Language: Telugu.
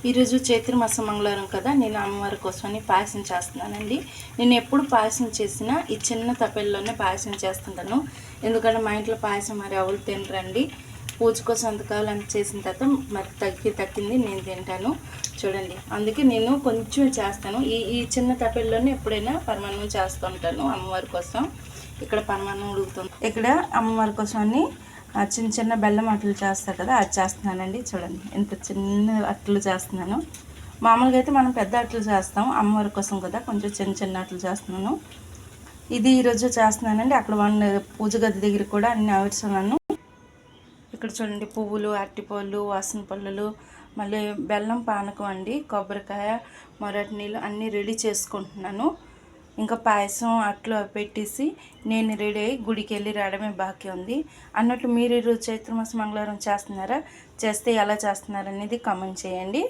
ఈరోజు చైత్ర మాస మంగళవారం కదా, నేను అమ్మవారి కోసమని పాయసం చేస్తున్నానండి. నేను ఎప్పుడు పాయసం చేసినా ఈ చిన్న తప్పెల్లోనే పాయసం చేస్తుంటాను. ఎందుకంటే మా ఇంట్లో పాయసం మరి ఎవరు తినరండి. పూజ కోసం అంతకాలం అంత చేసిన తర్వాత మరి తగ్గింది నేను తింటాను చూడండి. అందుకే నేను కొంచెం చేస్తాను. ఈ చిన్న తప్పెల్లోనే ఎప్పుడైనా పరమాన్నం చేస్తుంటాను అమ్మవారి కోసం. ఇక్కడ పరమాన్నం ఉడుకుతుంది. ఇక్కడ అమ్మవారి కోసమని చిన్న చిన్న బెల్లం అట్లు చేస్తారు కదా, అది చేస్తున్నానండి. చూడండి ఎంత చిన్న అట్లు చేస్తున్నాను. మామూలుగా అయితే మనం పెద్ద అట్లు చేస్తాం, అమ్మవారి కోసం కదా కొంచెం చిన్న చిన్న అట్లు చేస్తున్నాను. ఇది ఈరోజు చేస్తున్నానండి. అక్కడ పూజ గది దగ్గర కూడా అన్ని ఆవిర్చున్నాను. ఇక్కడ చూడండి పువ్వులు, అరటిపళ్ళు, వాసన పళ్ళు, మళ్ళీ బెల్లం పానకం అండి, కొబ్బరికాయ, మొరటి నీళ్ళు అన్నీ రెడీ చేసుకుంటున్నాను. ఇంకా పాయసం అట్లు పెట్టేసి నేను రెడీ అయ్యి గుడికి వెళ్ళి రావడమే బాకీ ఉంది. అన్నట్లు మీరు ఈరోజు చైత్ర మాస మంగళవారం చేస్తున్నారా? చేస్తే ఎలా చేస్తున్నారనేది కామెంట్ చేయండి.